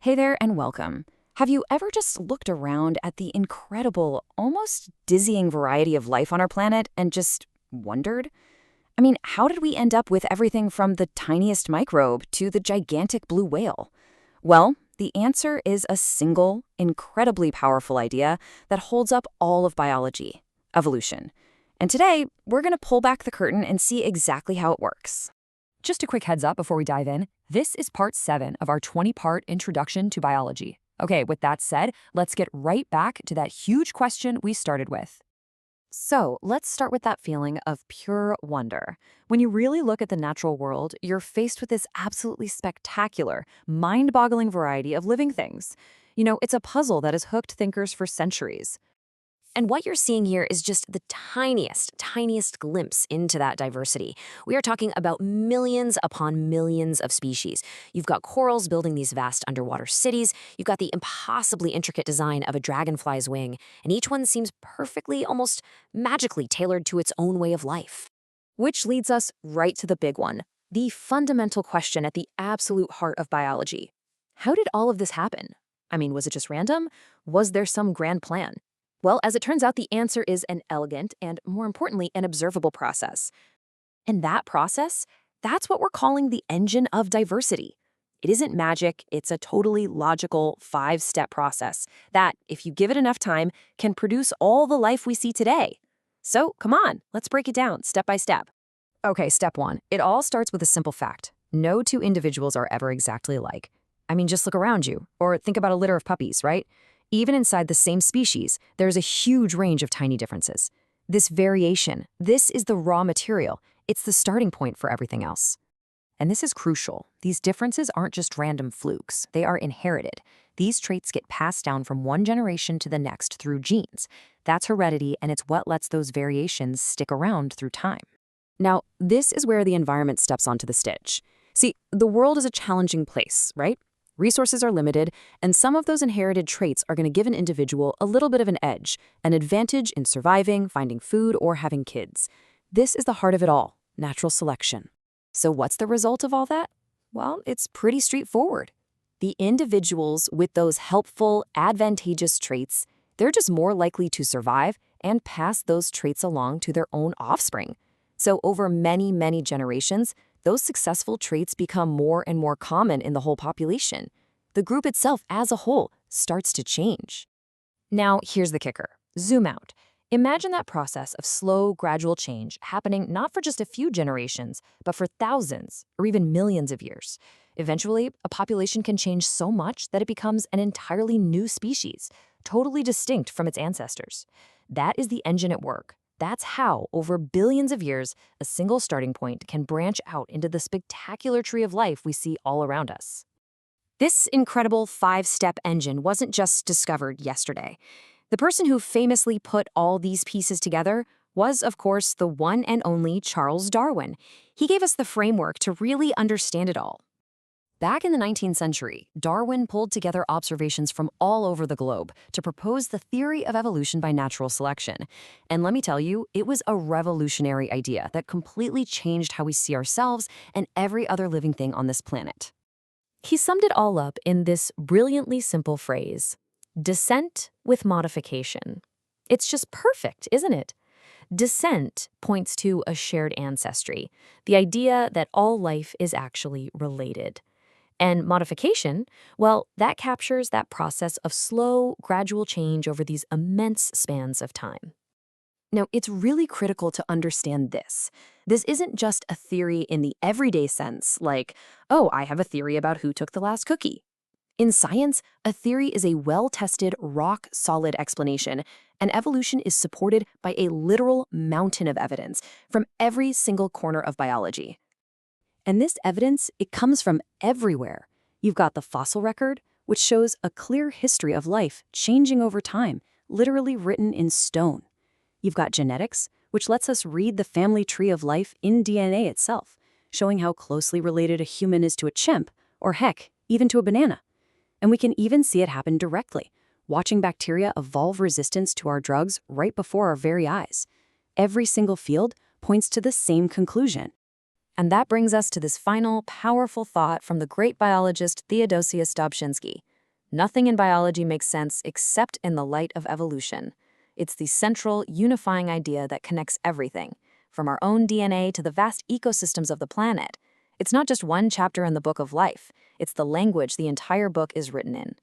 Hey there and welcome. Have you ever just looked around at the incredible, almost dizzying variety of life on our planet and just wondered? I mean, how did we end up with everything from the tiniest microbe to the gigantic blue whale? Well, the answer is a single, incredibly powerful idea that holds up all of biology: evolution. And today, we're going to pull back the curtain and see exactly how it works. Just a quick heads up before we dive in. This is part 7 of our 20-part introduction to biology. Okay, with that said, let's get right back to that huge question we started with. So let's start with that feeling of pure wonder. When you really look at the natural world, you're faced with this absolutely spectacular, mind-boggling variety of living things. It's a puzzle that has hooked thinkers for centuries. And what you're seeing here is just the tiniest glimpse into that diversity. We are talking about millions upon millions of species. You've got corals building these vast underwater cities. You've got the impossibly intricate design of a dragonfly's wing. And each one seems perfectly, almost magically tailored to its own way of life. Which leads us right to the big one, the fundamental question at the absolute heart of biology. How did all of this happen? I mean, was it just random? Was there some grand plan? Well, as it turns out, the answer is an elegant and, more importantly, an observable process. And that process, that's what we're calling the engine of diversity. It isn't magic, it's a totally logical 5-step process that, if you give it enough time, can produce all the life we see today. So, come on, let's break it down step by step. Okay, step 1. It all starts with a simple fact. No two individuals are ever exactly alike. I mean, just look around you, or think about a litter of puppies, right? Even inside the same species, there's a huge range of tiny differences. This variation, this is the raw material. It's the starting point for everything else. And this is crucial. These differences aren't just random flukes. They are inherited. These traits get passed down from one generation to the next through genes. That's heredity, and it's what lets those variations stick around through time. Now, this is where the environment steps onto the stage. See, the world is a challenging place, right? Resources are limited, and some of those inherited traits are going to give an individual a little bit of an edge, an advantage in surviving, finding food, or having kids. This is the heart of it all, natural selection. So what's the result of all that? Well, it's pretty straightforward. The individuals with those helpful, advantageous traits, they're just more likely to survive and pass those traits along to their own offspring. So over many generations, those successful traits become more and more common in the whole population. The group itself as a whole starts to change. Now, here's the kicker. Zoom out. Imagine that process of slow, gradual change happening not for just a few generations, but for thousands or even millions of years. Eventually, a population can change so much that it becomes an entirely new species, totally distinct from its ancestors. That is the engine at work. That's how, over billions of years, a single starting point can branch out into the spectacular tree of life we see all around us. This incredible 5-step engine wasn't just discovered yesterday. The person who famously put all these pieces together was, of course, the one and only Charles Darwin. He gave us the framework to really understand it all. Back in the 19th century, Darwin pulled together observations from all over the globe to propose the theory of evolution by natural selection. And let me tell you, it was a revolutionary idea that completely changed how we see ourselves and every other living thing on this planet. He summed it all up in this brilliantly simple phrase: descent with modification. It's just perfect, isn't it? Descent points to a shared ancestry, the idea that all life is actually related. And modification, well, that captures that process of slow, gradual change over these immense spans of time. Now, it's really critical to understand this. This isn't just a theory in the everyday sense, like, oh, I have a theory about who took the last cookie. In science, a theory is a well-tested, rock-solid explanation, and evolution is supported by a literal mountain of evidence from every single corner of biology. And this evidence, it comes from everywhere. You've got the fossil record, which shows a clear history of life changing over time, literally written in stone. You've got genetics, which lets us read the family tree of life in DNA itself, showing how closely related a human is to a chimp, or heck, even to a banana. And we can even see it happen directly, watching bacteria evolve resistance to our drugs right before our very eyes. Every single field points to the same conclusion. And that brings us to this final, powerful thought from the great biologist Theodosius Dobzhansky. Nothing in biology makes sense except in the light of evolution. It's the central, unifying idea that connects everything, from our own DNA to the vast ecosystems of the planet. It's not just one chapter in the book of life, it's the language the entire book is written in.